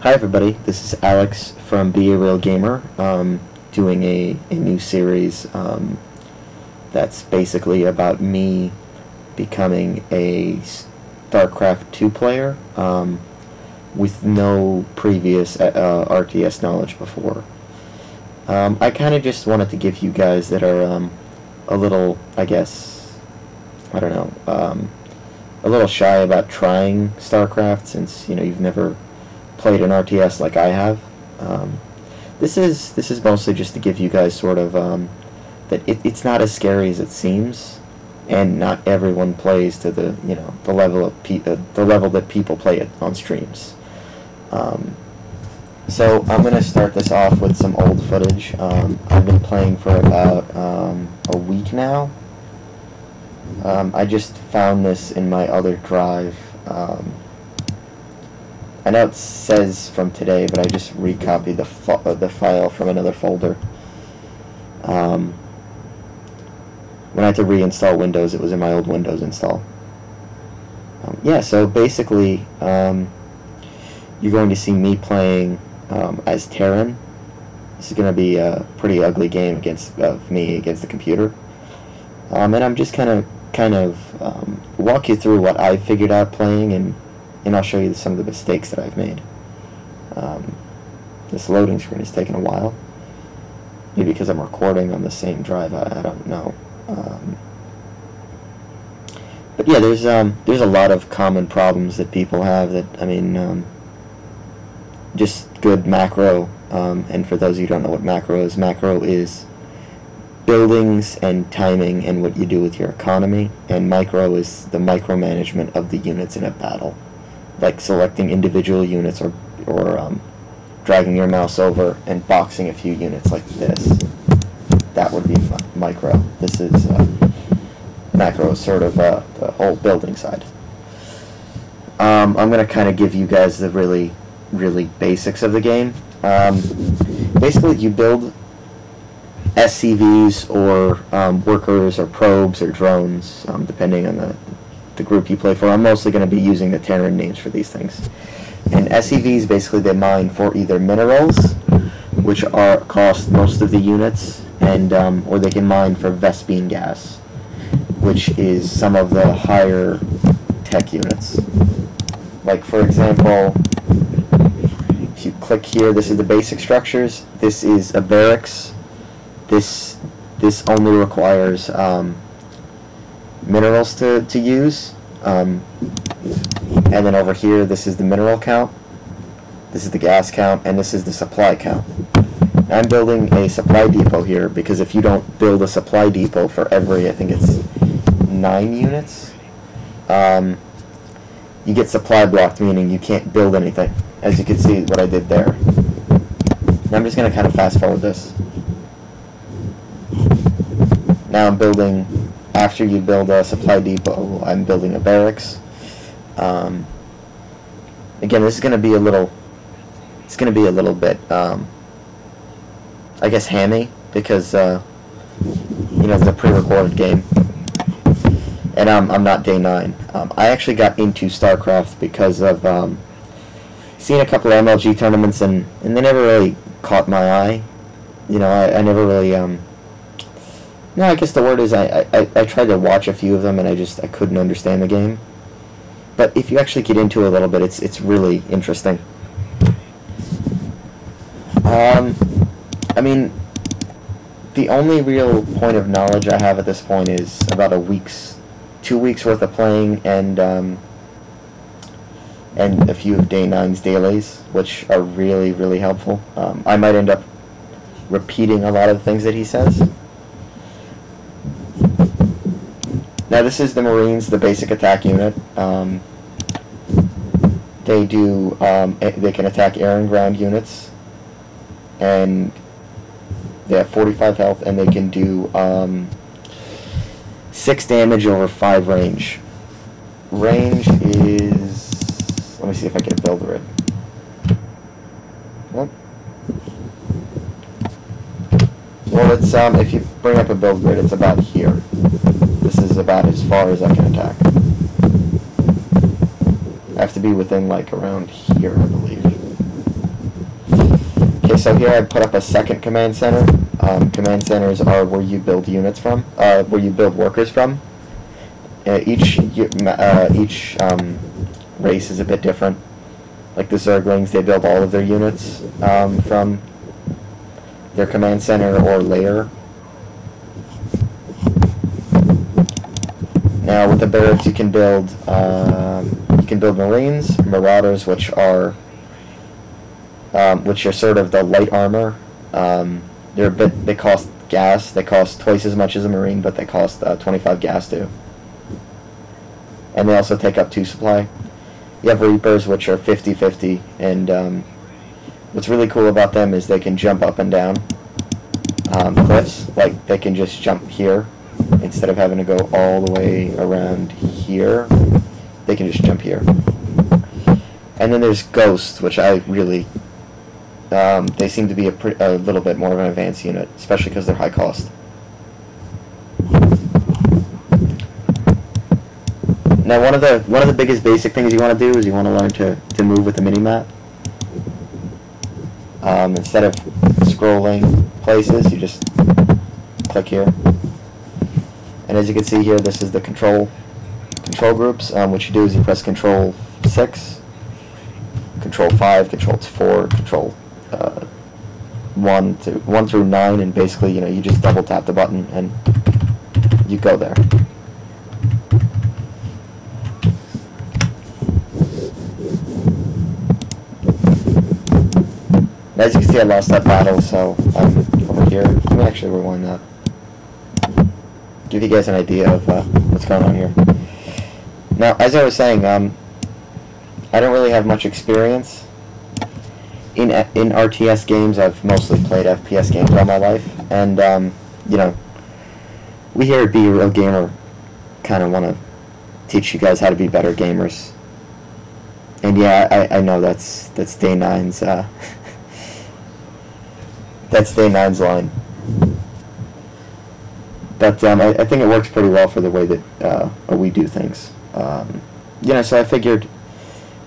Hi everybody, this is Alex from Be A Real Gamer, doing a new series that's basically about me becoming a Starcraft 2 player with no previous RTS knowledge before. I kind of just wanted to give you guys that are a little, I guess, I don't know, a little shy about trying Starcraft since, you know, you've never played an RTS like I have. This is mostly just to give you guys sort of that it's not as scary as it seems, and not everyone plays to the the level that people play it on streams. So I'm gonna start this off with some old footage. I've been playing for about a week now. I just found this in my other drive. I know it says from today, but I just recopied the file from another folder. When I had to reinstall Windows, it was in my old Windows install. Yeah, so basically, you're going to see me playing as Terran. This is going to be a pretty ugly game of me against the computer. And I'm just kind of walk you through what I figured out playing, and I'll show you some of the mistakes that I've made. This loading screen is taking a while. Maybe because I'm recording on the same drive, I don't know. But yeah, there's a lot of common problems that people have that, I mean, just good macro, and for those of you who don't know what macro is buildings and timing and what you do with your economy, and micro is the micromanagement of the units in a battle, like selecting individual units or dragging your mouse over and boxing a few units like this. That would be micro. This is macro, is sort of the whole building side. I'm going to kind of give you guys the really basics of the game. Basically, you build SCVs or workers or probes or drones, depending on the group you play for. I'm mostly going to be using the Terran names for these things. And SCVs, basically, they mine for either minerals, which cost most of the units, and or they can mine for Vespene gas, which is some of the higher tech units. Like, for example, if you click here, this is the basic structures. This is a barracks. This only requires minerals to use. And then over here, this is the mineral count, this is the gas count, and this is the supply count. Now, I'm building a supply depot here because if you don't build a supply depot for every, I think it's 9 units, you get supply blocked, meaning you can't build anything. As you can see what I did there. Now I'm just going to kind of fast forward this. Now I'm building, after you build a supply depot, I'm building a barracks. Again, this is going to be a little, bit, I guess, hammy, because, you know, it's a pre-recorded game, and I'm not day 9. I actually got into StarCraft because of seeing a couple of MLG tournaments, and they never really caught my eye. You know, I never really, no, I guess the word is I tried to watch a few of them, and I couldn't understand the game. But if you actually get into it a little bit, it's really interesting. I mean, the only real point of knowledge I have at this point is about 2 weeks worth of playing, and a few of day 9's dailies, which are really helpful. I might end up repeating a lot of things that he says. Now this is the Marines, the basic attack unit. They can attack air and ground units, and they have 45 health, and they can do 6 damage over 5 range. Range is, let me see if I can build it. Well, it's if you bring up a build grid, it's about here. This is about as far as I can attack. I have to be within, like, around here, I believe. Okay, so here I put up a second command center. Command centers are where you build units from, where you build workers from. Each race is a bit different. Like the Zerglings, they build all of their units from their command center or layer. Now with the barracks, you can build Marines, Marauders, which are sort of the light armor. They cost gas. They cost twice as much as a Marine, but they cost 25 gas too. And they also take up 2 supply. You have Reapers, which are 50-50, and what's really cool about them is they can jump up and down cliffs. Like, they can just jump here instead of having to go all the way around here. They can just jump here. And then there's Ghosts, which I really... they seem to be a little bit more of an advanced unit, especially because they're high cost. Now, one of the biggest basic things you want to do is you want to learn to move with the mini-map. Instead of scrolling places, you just click here. And as you can see here, this is the control groups. What you do is you press Control 6, Control 5, Control 4, Control 1 through 9, and basically, you just double tap the button and you go there. As you can see, I lost that battle, so I'm over here. Let me actually rewind that. Give you guys an idea of what's going on here. Now, as I was saying, I don't really have much experience in RTS games. I've mostly played FPS games all my life, and we here at Be a Real Gamer kind of want to teach you guys how to be better gamers. And yeah, I know that's Day 9's that's Day 9's line. But I think it works pretty well for the way that we do things. So I figured,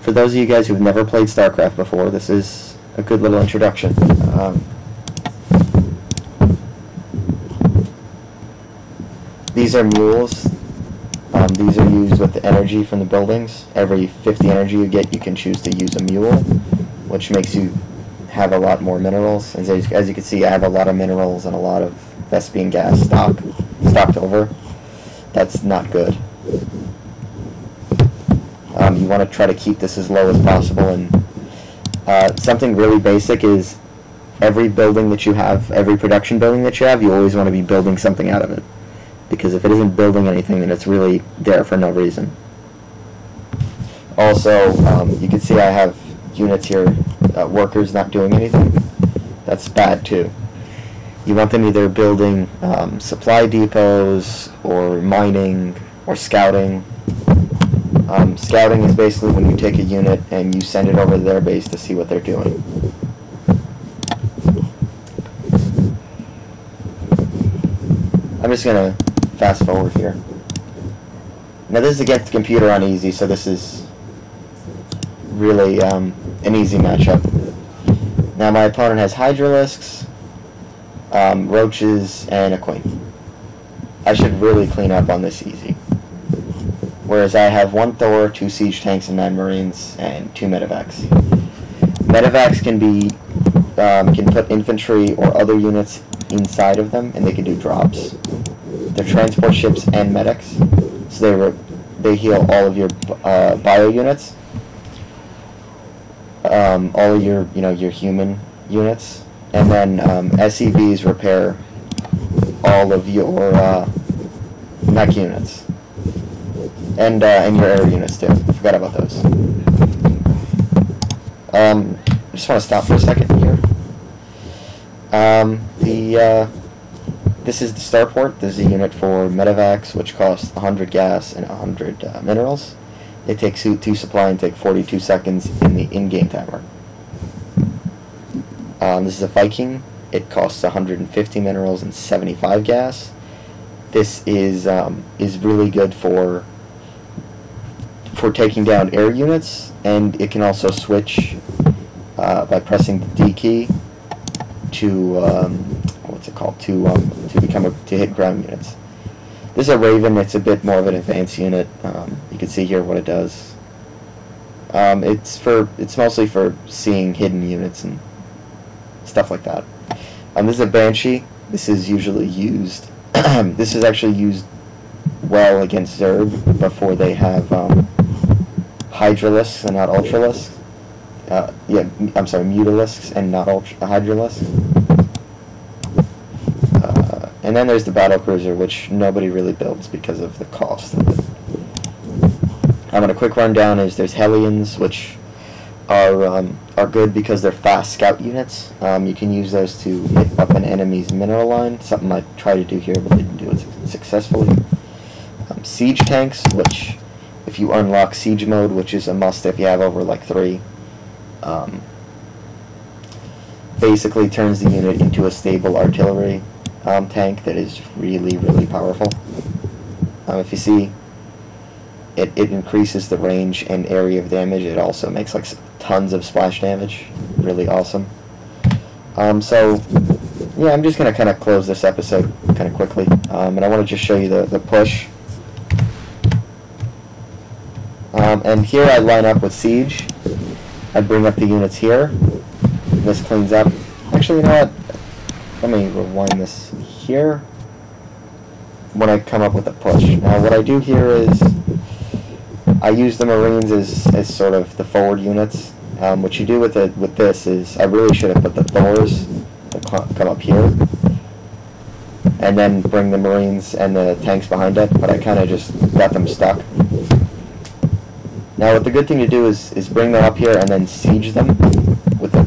for those of you guys who've never played Starcraft before, this is a good little introduction. These are mules. These are used with the energy from the buildings. Every 50 energy you get, you can choose to use a mule, which makes you have a lot more minerals. As you can see, I have a lot of minerals and a lot of Vespian gas stocked over. That's not good. You want to try to keep this as low as possible, and something really basic is every building that you have, every production building that you have, you always want to be building something out of it. Because if it isn't building anything, then it's really there for no reason. Also, you can see I have units here, workers not doing anything. That's bad too. You want them either building supply depots, or mining, or scouting. Scouting is basically when you take a unit and you send it over to their base to see what they're doing. I'm just going to fast forward here. Now this is against the computer on easy, so this is really an easy matchup. Now my opponent has Hydralisks, Roaches, and a Queen. I should really clean up on this easy. Whereas I have 1 Thor, 2 Siege Tanks, and 9 Marines, and 2 Medevacs. Medevacs can put infantry or other units inside of them, and they can do drops. They're transport ships and medics, so they heal all of your bio units, all of your your human units, and then SCVs repair all of your mech units, and your air units too. I forgot about those. I just want to stop for a second here. This is the starport. This is a unit for medevacs, which costs 100 gas and 100 minerals. They take 2 supply and take 42 seconds in the in-game timer. This is a Viking. It costs 150 minerals and 75 gas. This is really good for taking down air units, and it can also switch by pressing the D key what's it called, to hit ground units. This is a Raven. It's a bit more of an advanced unit. You can see here what it does. It's mostly for seeing hidden units and stuff like that. This is a Banshee. This is usually used. This is actually used well against Zerg before they have Hydralisks and not Ultralisks. Yeah, I'm sorry, Mutalisks and not Hydralisks. And then there's the Battlecruiser, which nobody really builds because of the cost of it. On a quick rundown is there's Hellions, which are good because they're fast scout units. You can use those to hit up an enemy's mineral line, something I tried to do here but didn't do it successfully. Siege tanks, which if you unlock siege mode, which is a must if you have over like 3, basically turns the unit into a stable artillery tank that is really, really powerful. If you see, it increases the range and area of damage. It also makes like tons of splash damage. Really awesome. So yeah, I'm just gonna kind of close this episode kind of quickly, and I want to just show you the push. And here I line up with siege. I bring up the units here. This cleans up. Actually, you know what? Let me rewind this here. When I come up with a push. Now, what I do here is I use the Marines as sort of the forward units. What you do with this is I really should have put the Thors that come up here, and then bring the Marines and the tanks behind it. But I kind of just got them stuck. Now, what the good thing to do is bring them up here and then siege them with the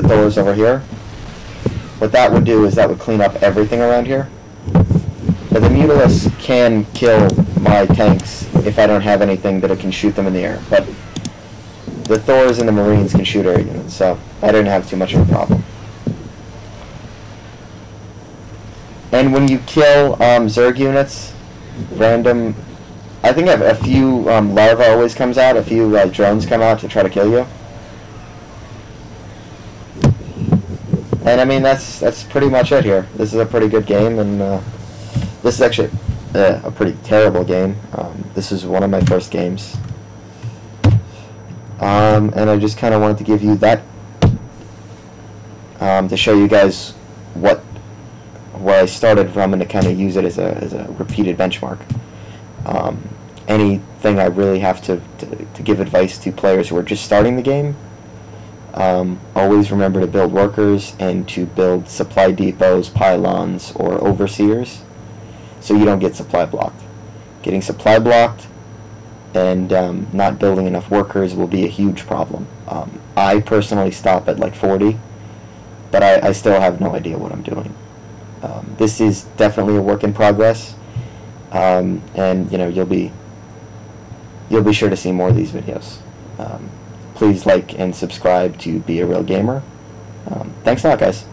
Thors over here. What that would do is that would clean up everything around here. But the Mutalisks can kill my tanks if I don't have anything that it can shoot them in the air. But the Thors and the Marines can shoot air units, so I didn't have too much of a problem. And when you kill Zerg units, random, I think a few larvae always comes out, a few drones come out to try to kill you. And I mean, that's pretty much it here. This is a pretty good game, and this is actually a pretty terrible game. This is one of my first games. And I just kind of wanted to give you that to show you guys where I started from and to kind of use it as a repeated benchmark. Anything I really have to give advice to players who are just starting the game, always remember to build workers and to build supply depots, pylons, or overseers so you don't get supply blocked. Getting supply blocked and not building enough workers will be a huge problem. I personally stop at like 40, but I still have no idea what I'm doing. This is definitely a work in progress, and you know, you'll be sure to see more of these videos. Please like and subscribe to Be a Real Gamer. Thanks a lot, guys.